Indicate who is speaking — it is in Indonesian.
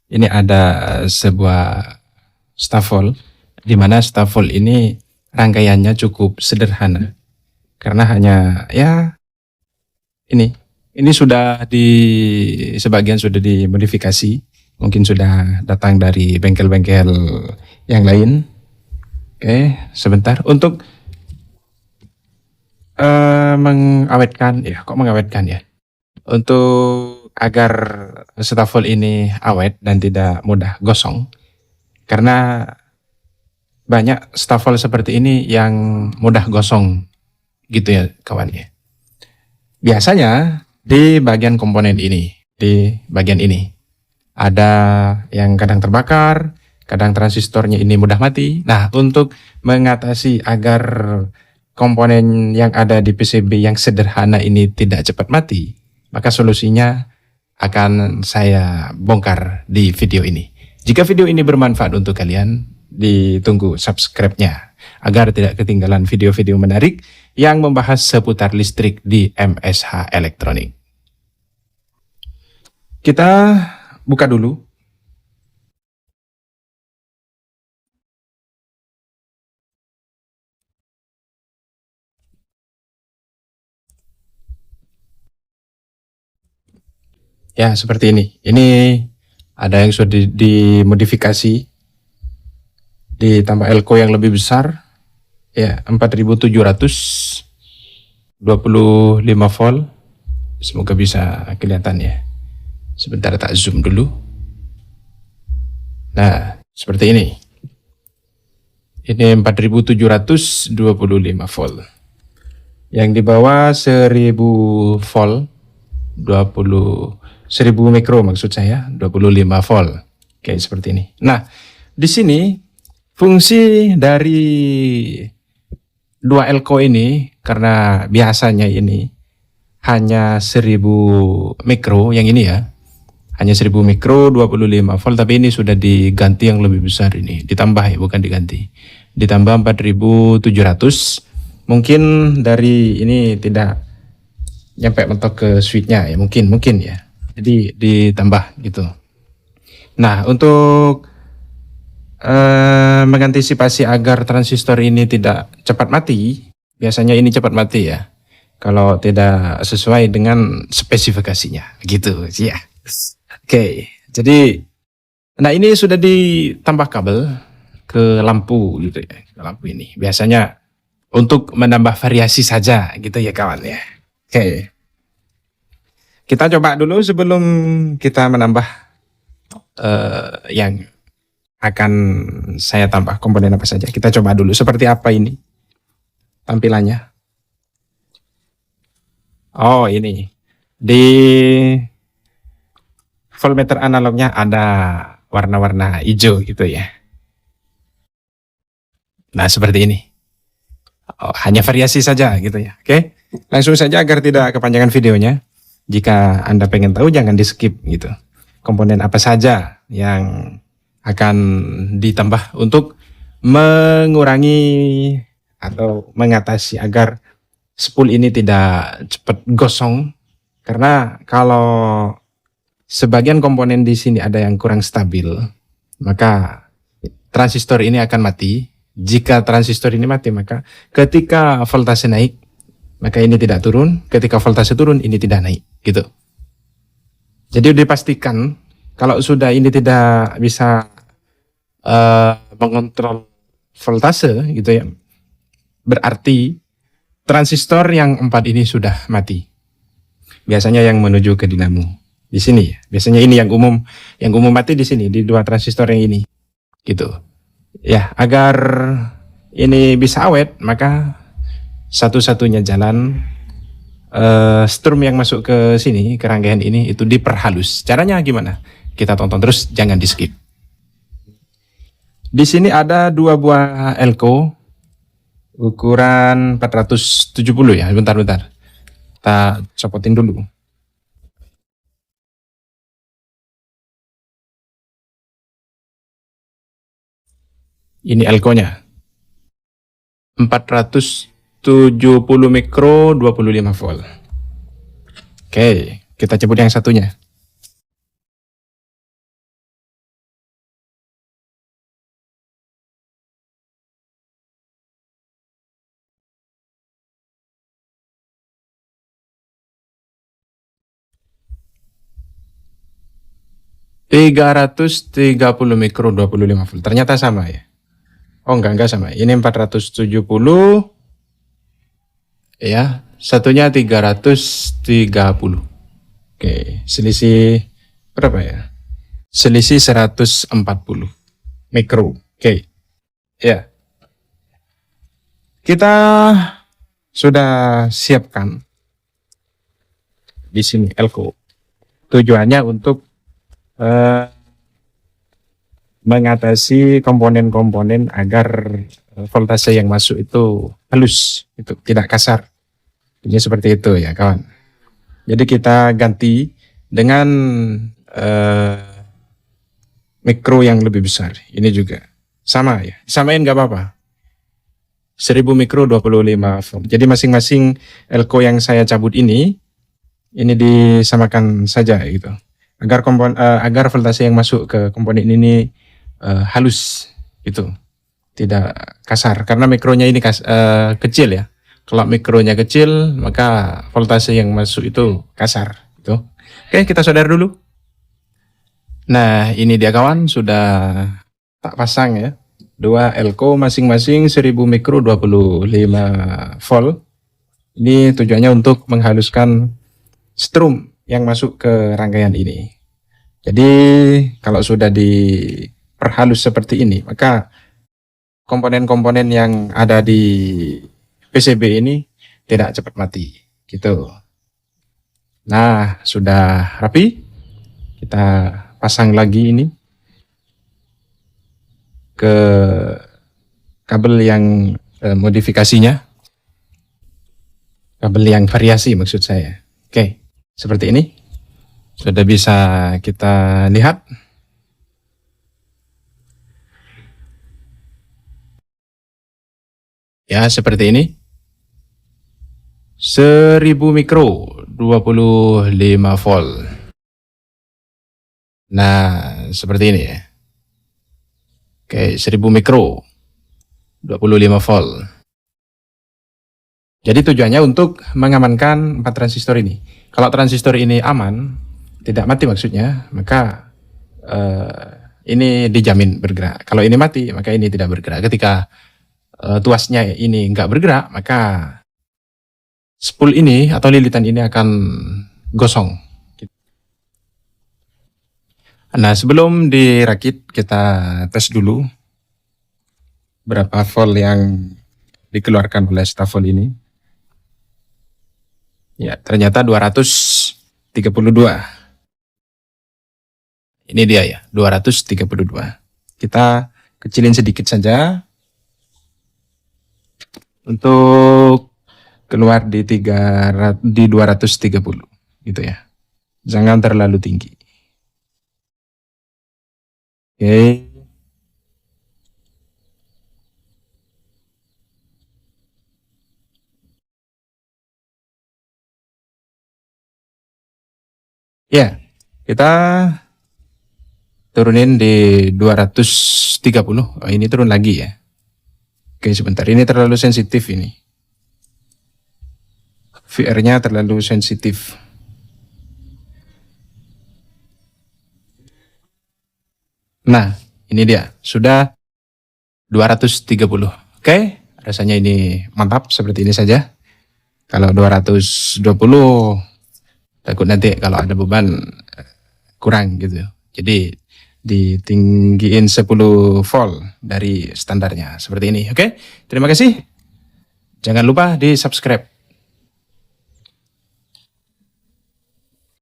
Speaker 1: ini ada sebuah stafol, di mana stafol ini rangkaiannya cukup sederhana karena hanya ya ini sudah sebagian sudah dimodifikasi, mungkin sudah datang dari bengkel-bengkel yang lain. Oke, sebentar untuk mengawetkan ya, kok mengawetkan ya? Untuk agar stafel ini awet dan tidak mudah gosong, karena banyak stafel seperti ini yang mudah gosong gitu ya kawan ya. Biasanya di bagian komponen ini, di bagian ini ada yang kadang terbakar, kadang transistornya ini mudah mati. Nah, untuk mengatasi agar komponen yang ada di PCB yang sederhana ini tidak cepat mati, maka solusinya akan saya bongkar di video ini. Jika video ini bermanfaat untuk kalian, ditunggu subscribe-nya agar tidak ketinggalan video-video menarik yang membahas seputar listrik di MSH Elektronik. Kita buka dulu. Ya, seperti ini. Ini ada yang sudah dimodifikasi, ditambah elko yang lebih besar. Ya, 4725 volt. Semoga bisa kelihatan ya. Sebentar tak zoom dulu. Nah, seperti ini. Ini 4725 volt. Yang di bawah 1000 volt, 1000 mikro maksud saya, 25 volt. Oke, seperti ini. Nah, di sini fungsi dari 2 elko ini, karena biasanya ini hanya 1000 mikro, yang ini ya, hanya 1000 mikro 25 volt, tapi ini sudah diganti yang lebih besar ini, ditambah ya, bukan diganti, ditambah 4700. Mungkin dari ini tidak nyampe mentok ke switchnya ya, mungkin ya, jadi ditambah gitu. Nah, untuk mengantisipasi agar transistor ini tidak cepat mati, biasanya ini cepat mati ya kalau tidak sesuai dengan spesifikasinya gitu ya. Oke, jadi nah ini sudah ditambah kabel ke lampu gitu ya, ke lampu ini biasanya untuk menambah variasi saja gitu ya kawan ya. Oke, kita coba dulu sebelum kita menambah yang akan saya tambah komponen apa saja. Kita coba dulu seperti apa ini tampilannya. Oh, ini di voltmeter analognya ada warna-warna hijau gitu ya. Nah, seperti ini. Oh, hanya variasi saja gitu ya. Oke, langsung saja agar tidak kepanjangan videonya. Jika Anda pengen tahu jangan di skip gitu. Komponen apa saja yang akan ditambah untuk mengurangi atau mengatasi agar spool ini tidak cepat gosong, karena kalau sebagian komponen di sini ada yang kurang stabil, maka transistor ini akan mati. Jika transistor ini mati, maka ketika voltase naik, maka ini tidak turun. Ketika voltase turun, ini tidak naik, gitu. Jadi dipastikan kalau sudah ini tidak bisa mengontrol voltase, gitu ya, berarti transistor yang 4 ini sudah mati. Biasanya yang menuju ke dinamo di sini ya. Biasanya ini yang umum mati di sini, di 2 transistor yang ini, gitu. Ya, agar ini bisa awet, maka satu-satunya jalan strum yang masuk ke sini, ke rangkaian ini, itu diperhalus. Caranya gimana? Kita tonton terus, jangan di skip. Di sini ada 2 buah elko ukuran 470 ya. Bentar. Kita copotin dulu. Ini elkonya 470 mikro 25 volt. Oke, kita cabut yang satunya. 330 mikro 25 volt. Ternyata sama ya. Oh enggak sama. Ini 470 ya. Satunya 330. Oke, selisih berapa ya? Selisih 140 mikro. Oke. Ya. Kita sudah siapkan di sini elko. Tujuannya untuk mengatasi komponen-komponen agar voltase yang masuk itu halus, itu tidak kasar. Ini seperti itu ya kawan. Jadi kita ganti dengan mikro yang lebih besar. Ini juga sama ya. Samain nggak apa-apa. 1000 mikro 25 volt. Jadi masing-masing elko yang saya cabut ini disamakan saja gitu. Agar voltase yang masuk ke komponen ini halus gitu, tidak kasar, karena mikronya ini kecil ya. Kalau mikronya kecil maka voltase yang masuk itu kasar gitu. Oke, kita solder dulu. Nah ini dia kawan, sudah tak pasang ya, dua elko masing-masing 1000 mikro 25 volt. Ini tujuannya untuk menghaluskan strum yang masuk ke rangkaian ini. Jadi kalau sudah diperhalus seperti ini, maka komponen-komponen yang ada di PCB ini tidak cepat mati gitu. Nah sudah rapi, kita pasang lagi ini ke kabel yang modifikasinya, kabel yang variasi maksud saya. Oke, seperti ini. Sudah bisa kita lihat. Ya, seperti ini. 1000 mikro 25 volt. Nah, seperti ini ya. Oke, 1000 mikro 25 volt. Jadi tujuannya untuk mengamankan 4 transistor ini. Kalau transistor ini aman, tidak mati maksudnya, maka ini dijamin bergerak. Kalau ini mati, maka ini tidak bergerak. Ketika tuasnya ini nggak bergerak, maka spool ini atau lilitan ini akan gosong. Nah, sebelum dirakit, kita tes dulu berapa volt yang dikeluarkan oleh stafel ini. Ya, ternyata 232. Ini dia ya, 232. Kita kecilin sedikit saja untuk keluar di 230 gitu ya. Jangan terlalu tinggi. Oke. Ya, kita turunin di 230. Oh, ini turun lagi ya. Oke, sebentar. Ini terlalu sensitif ini. VR-nya terlalu sensitif. Nah, ini dia. Sudah 230. Oke, rasanya ini mantap. Seperti ini saja. Kalau 220, takut nanti kalau ada beban kurang gitu. Jadi ditinggiin 10 volt dari standarnya seperti ini. Oke, terima kasih. Jangan lupa di subscribe.